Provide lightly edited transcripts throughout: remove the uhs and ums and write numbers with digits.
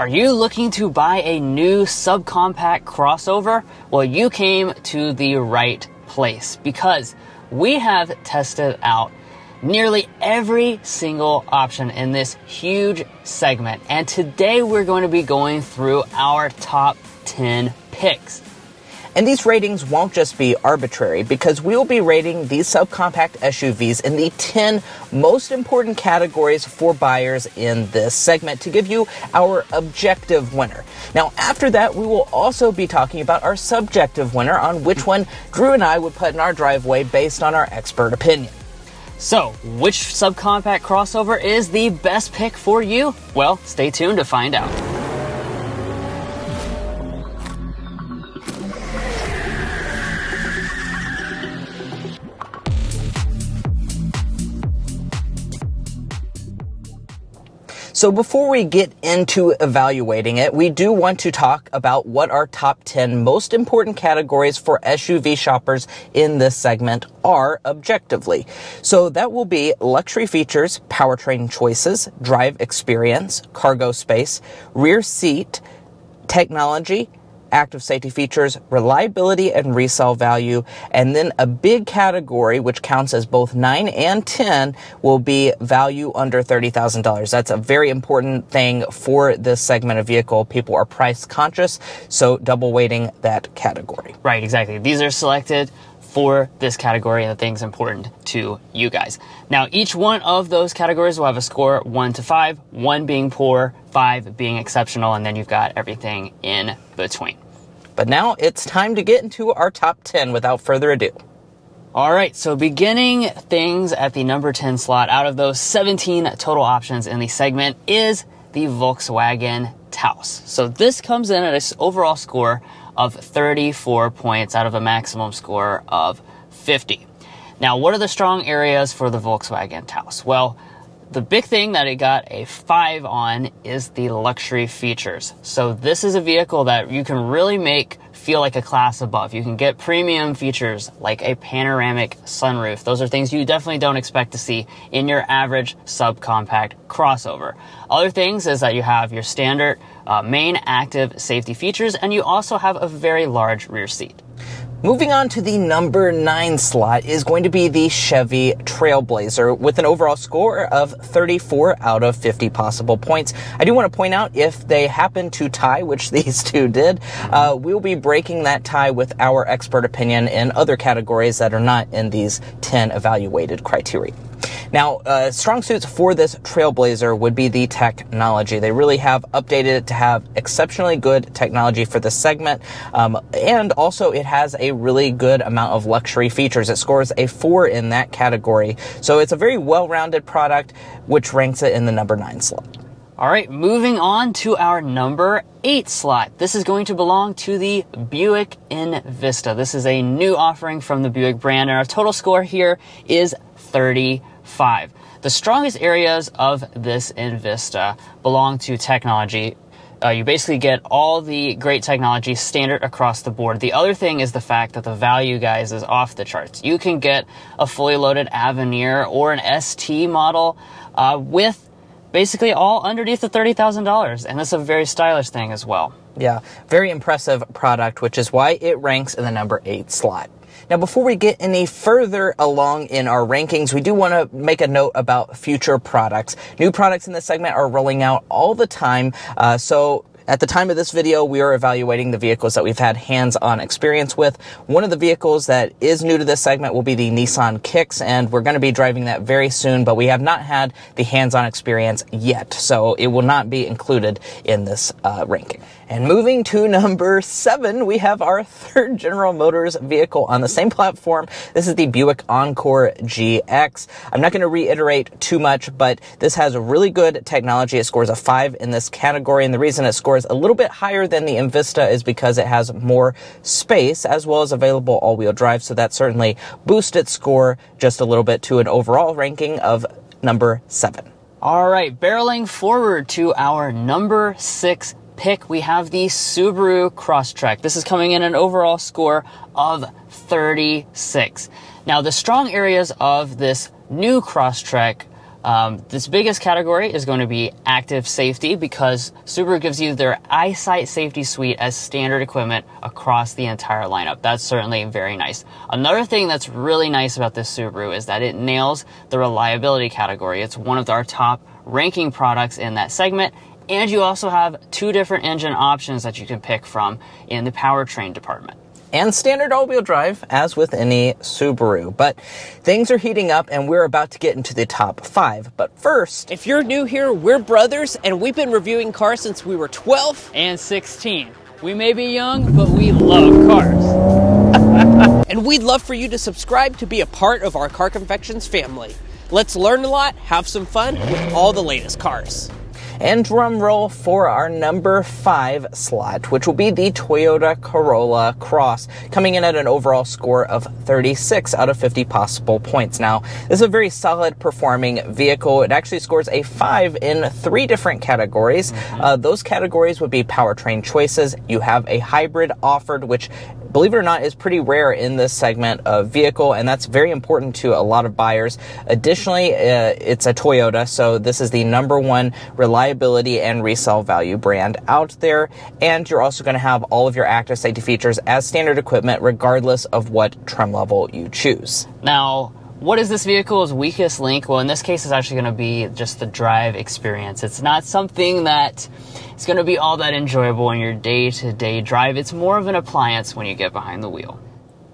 Are you looking to buy a new subcompact crossover? Well, you came to the right place because we have tested out nearly every single option in this huge segment. And today we're going to be going through our top 10 picks. And these ratings won't just be arbitrary because we will be rating these subcompact SUVs in the 10 most important categories for buyers in this segment to give you our objective winner. Now, after that, we will also be talking about our subjective winner on which one Drew and I would put in our driveway based on our expert opinion. So, which subcompact crossover is the best pick for you? Well, stay tuned to find out. So before we get into evaluating it, we do want to talk about what our top 10 most important categories for SUV shoppers in this segment are objectively. So that will be luxury features, powertrain choices, drive experience, cargo space, rear seat, technology, active safety features, reliability and resale value, and then a big category which counts as both 9 and 10 will be value under $30,000. That's a very important thing for this segment of vehicle. People are price conscious, so double weighting that category. Right, exactly. These are selected for this category and the things important to you guys. Now, each one of those categories will have a score 1 to 5, 1 being poor, 5 being exceptional, and then you've got everything in between. But now it's time to get into our top 10 without further ado. All right, so beginning things at the number 10 slot, out of those 17 total options in the segment is the Volkswagen Taos. So this comes in at an overall score of 34 points out of a maximum score of 50. Now, what are the strong areas for the Volkswagen Taos? Well, the big thing that it got a 5 on is the luxury features. So this is a vehicle that you can really make feel like a class above. You can get premium features like a panoramic sunroof. Those are things you definitely don't expect to see in your average subcompact crossover. Other things is that you have your standard main active safety features, and you also have a very large rear seat. Moving on to the number 9 slot is going to be the Chevy Trailblazer with an overall score of 34 out of 50 possible points. I do want to point out if they happen to tie, which these two did, we'll be breaking that tie with our expert opinion in other categories that are not in these 10 evaluated criteria. Now, strong suits for this Trailblazer would be the technology. They really have updated it to have exceptionally good technology for this segment, and also it has a really good amount of luxury features. It scores a 4 in that category, so it's a very well-rounded product, which ranks it in the number 9 slot. All right, moving on to our number 8 slot. This is going to belong to the Buick Envista. This is a new offering from the Buick brand, and our total score here is 35. The strongest areas of this Envista belong to technology. You basically get all the great technology standard across the board. The other thing is the fact that the value, guys, is off the charts. You can get a fully loaded Avenir or an ST model with basically all underneath the $30,000, and that's a very stylish thing as well. Yeah, very impressive product, which is why it ranks in the number 8 slot. Now, before we get any further along in our rankings, we do want to make a note about future products. New products in this segment are rolling out all the time, so at the time of this video, we are evaluating the vehicles that we've had hands-on experience with. One of the vehicles that is new to this segment will be the Nissan Kicks, and we're going to be driving that very soon, but we have not had the hands-on experience yet, so it will not be included in this ranking. And moving to number 7, we have our third General Motors vehicle on the same platform. This is the Buick Encore GX. I'm not going to reiterate too much, but this has a really good technology. It scores a 5 in this category, and the reason it scores a little bit higher than the Envista is because it has more space as well as available all-wheel drive, so that certainly boosts its score just a little bit to an overall ranking of number 7. All right, barreling forward to our number 6 pick, we have the Subaru Crosstrek. This is coming in an overall score of 36. Now, the strong areas of this new Crosstrek This biggest category is going to be active safety because Subaru gives you their EyeSight safety suite as standard equipment across the entire lineup. That's certainly very nice. Another thing that's really nice about this Subaru is that it nails the reliability category. It's one of our top ranking products in that segment. And you also have 2 different engine options that you can pick from in the powertrain department. And standard all-wheel drive, as with any Subaru. But things are heating up, and we're about to get into the top 5. But first, if you're new here, we're brothers, and we've been reviewing cars since we were 12 and 16. We may be young, but we love cars. And we'd love for you to subscribe to be a part of our Car Confections family. Let's learn a lot, have some fun with all the latest cars. And drum roll for our number 5 slot, which will be the Toyota Corolla Cross, coming in at an overall score of 36 out of 50 possible points. Now, this is a very solid performing vehicle. It actually scores a 5 in 3 different categories. Those categories would be powertrain choices. You have a hybrid offered, which, believe it or not, is pretty rare in this segment of vehicle, and that's very important to a lot of buyers. Additionally, it's a Toyota, so this is the number 1 reliability and resale value brand out there, and you're also going to have all of your active safety features as standard equipment regardless of what trim level you choose. Now, what is this vehicle's weakest link? Well, in this case, it's actually going to be just the drive experience. It's not something that is going to be all that enjoyable in your day-to-day drive. It's more of an appliance when you get behind the wheel.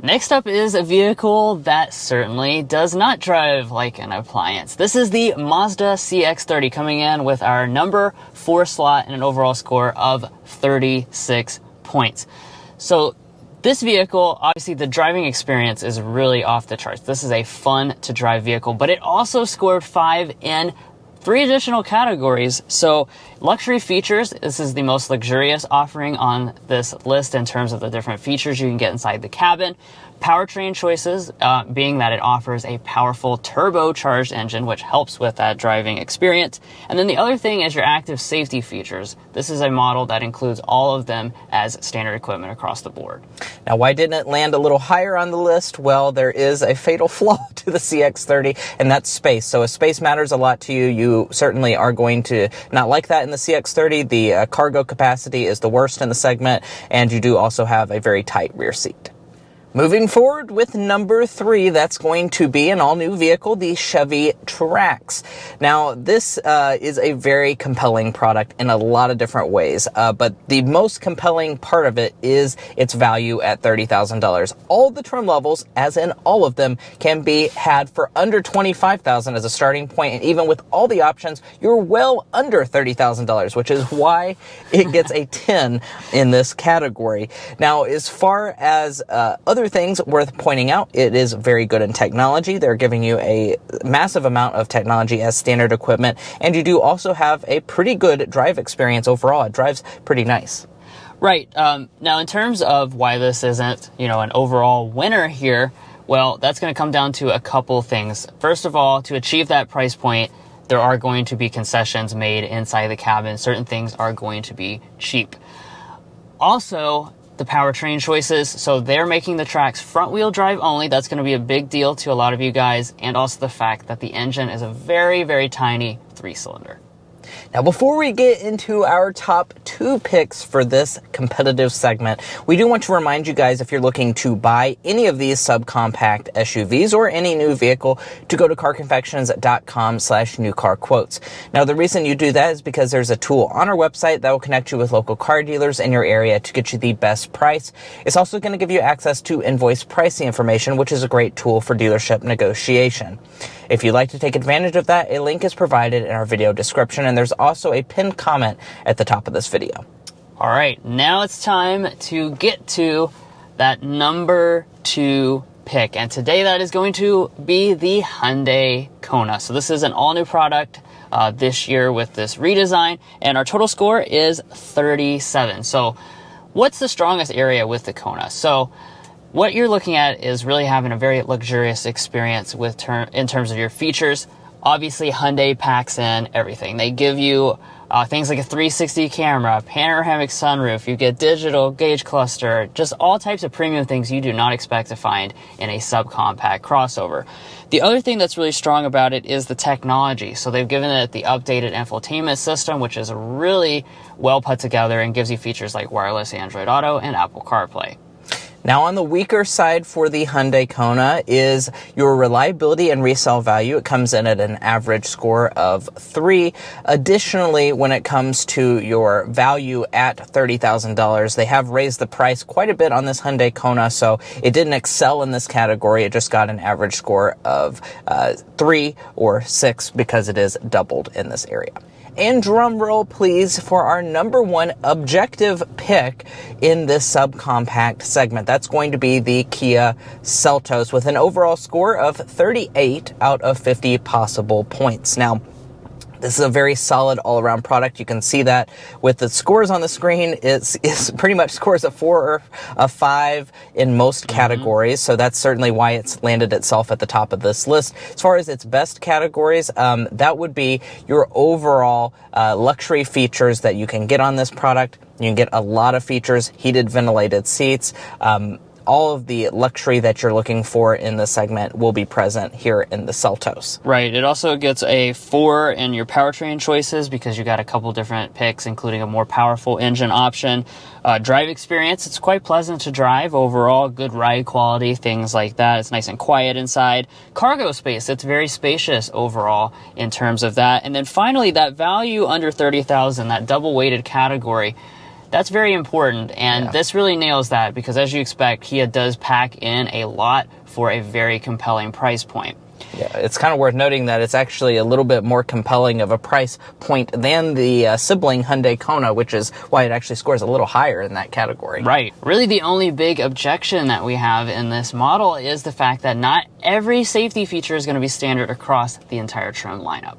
Next up is a vehicle that certainly does not drive like an appliance. This is the Mazda CX-30 coming in with our number 4 slot and an overall score of 36 points. So this vehicle, obviously the driving experience is really off the charts. This is a fun to drive vehicle, but it also scored 5 in 3 additional categories. So luxury features, this is the most luxurious offering on this list in terms of the different features you can get inside the cabin. Powertrain choices, being that it offers a powerful turbocharged engine, which helps with that driving experience. And then the other thing is your active safety features. This is a model that includes all of them as standard equipment across the board. Now, why didn't it land a little higher on the list? Well, there is a fatal flaw to the CX-30, and that's space. So if space matters a lot to you, you certainly are going to not like that in the CX-30. The cargo capacity is the worst in the segment, and you do also have a very tight rear seat. Moving forward with number 3, that's going to be an all-new vehicle, the Chevy Trax. Now, this is a very compelling product in a lot of different ways, but the most compelling part of it is its value at $30,000. All the trim levels, as in all of them, can be had for under $25,000 as a starting point, and even with all the options, you're well under $30,000, which is why it gets a 10 in this category. Now, as far as other things worth pointing out, it is very good in technology. They're giving you a massive amount of technology as standard equipment, and you do also have a pretty good drive experience overall. It drives pretty nice. Right. Now, in terms of why this isn't, an overall winner here, well, that's going to come down to a couple things. First of all, to achieve that price point, there are going to be concessions made inside the cabin. Certain things are going to be cheap. Also, the powertrain choices. So they're making the Trax front wheel drive only. That's going to be a big deal to a lot of you guys. And also the fact that the engine is a very, very tiny 3-cylinder. Now, before we get into our top 2 picks for this competitive segment, we do want to remind you guys, if you're looking to buy any of these subcompact SUVs or any new vehicle, to go to carconfections.com/newcarquotes. Now, the reason you do that is because there's a tool on our website that will connect you with local car dealers in your area to get you the best price. It's also going to give you access to invoice pricing information, which is a great tool for dealership negotiation. If you'd like to take advantage of that, a link is provided in our video description, and there's also a pinned comment at the top of this video. All right, now it's time to get to that number 2 pick, and today that is going to be the Hyundai Kona. So this is an all-new product this year with this redesign, and our total score is 37. So what's the strongest area with the Kona? So what you're looking at is really having a very luxurious experience in terms of your features. Obviously, Hyundai packs in everything. They give you Things like a 360 camera, panoramic sunroof, you get digital gauge cluster, just all types of premium things you do not expect to find in a subcompact crossover. The other thing that's really strong about it is the technology. So they've given it the updated infotainment system, which is really well put together and gives you features like wireless Android Auto and Apple CarPlay. Now, on the weaker side for the Hyundai Kona is your reliability and resale value. It comes in at an average score of 3. Additionally, when it comes to your value at $30,000, they have raised the price quite a bit on this Hyundai Kona, so it didn't excel in this category. It just got an average score of 3 or 6 because it is doubled in this area. And drum roll, please, for our number 1 objective pick in this subcompact segment. That's going to be the Kia Seltos with an overall score of 38 out of 50 possible points. Now, this is a very solid all-around product. You can see that with the scores on the screen. It's pretty much scores a 4 or a 5 in most categories. So that's certainly why it's landed itself at the top of this list. As far as its best categories, that would be your overall luxury features that you can get on this product. You can get a lot of features, heated ventilated seats, all of the luxury that you're looking for in the segment will be present here in the Seltos. Right. It also gets a 4 in your powertrain choices because you got a couple different picks, including a more powerful engine option. Drive experience, it's quite pleasant to drive overall, good ride quality, things like that. It's nice and quiet inside. Cargo space, it's very spacious overall in terms of that. And then finally, that value under $30,000, that double weighted category, that's very important, and this really nails that because, as you expect, Kia does pack in a lot for a very compelling price point. Yeah, it's kind of worth noting that it's actually a little bit more compelling of a price point than the sibling Hyundai Kona, which is why it actually scores a little higher in that category. Right. Really, the only big objection that we have in this model is the fact that not every safety feature is going to be standard across the entire trim lineup.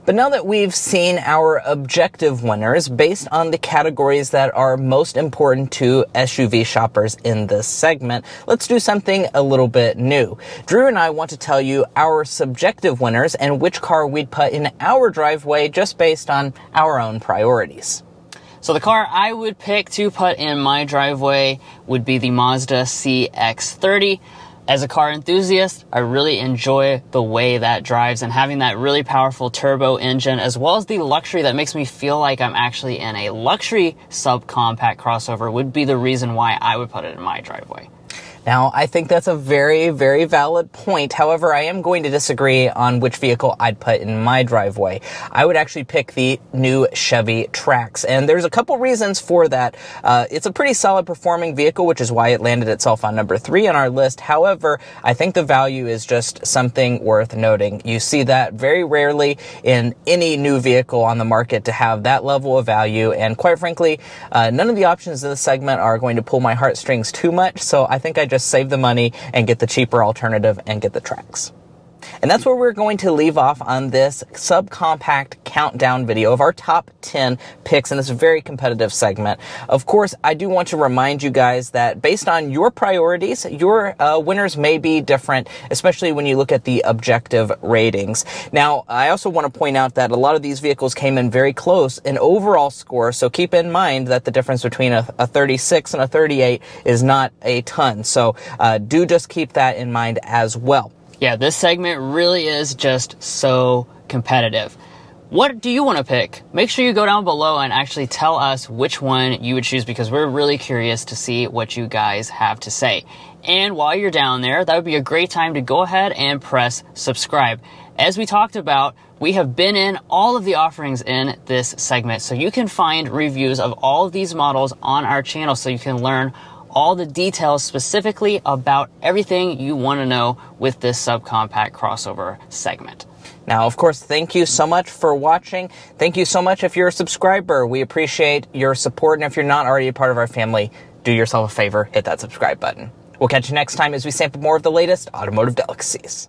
But now that we've seen our objective winners based on the categories that are most important to SUV shoppers in this segment, let's do something a little bit new. Drew and I want to tell you our subjective winners and which car we'd put in our driveway just based on our own priorities. So the car I would pick to put in my driveway would be the Mazda CX-30. As a car enthusiast, I really enjoy the way that drives and having that really powerful turbo engine, as well as the luxury that makes me feel like I'm actually in a luxury subcompact crossover would be the reason why I would put it in my driveway. Now, I think that's a very, very valid point. However, I am going to disagree on which vehicle I'd put in my driveway. I would actually pick the new Chevy Trax, and there's a couple reasons for that. It's a pretty solid performing vehicle, which is why it landed itself on number 3 on our list. However, I think the value is just something worth noting. You see that very rarely in any new vehicle on the market to have that level of value, and quite frankly, none of the options in this segment are going to pull my heartstrings too much, so I think I just save the money and get the cheaper alternative and get the Trax. And that's where we're going to leave off on this subcompact countdown video of our top 10 picks in this very competitive segment. Of course, I do want to remind you guys that based on your priorities, your winners may be different, especially when you look at the objective ratings. Now, I also want to point out that a lot of these vehicles came in very close in overall score, so keep in mind that the difference between a 36 and a 38 is not a ton. So do just keep that in mind as well. Yeah, this segment really is just so competitive. What do you want to pick? Make sure you go down below and actually tell us which one you would choose because we're really curious to see what you guys have to say. And while you're down there, that would be a great time to go ahead and press subscribe. As we talked about, we have been in all of the offerings in this segment, so you can find reviews of all of these models on our channel so you can learn all the details specifically about everything you want to know with this subcompact crossover segment. Now, of course, thank you so much for watching. Thank you so much if you're a subscriber. We appreciate your support, and if you're not already a part of our family, do yourself a favor, hit that subscribe button. We'll catch you next time as we sample more of the latest automotive delicacies.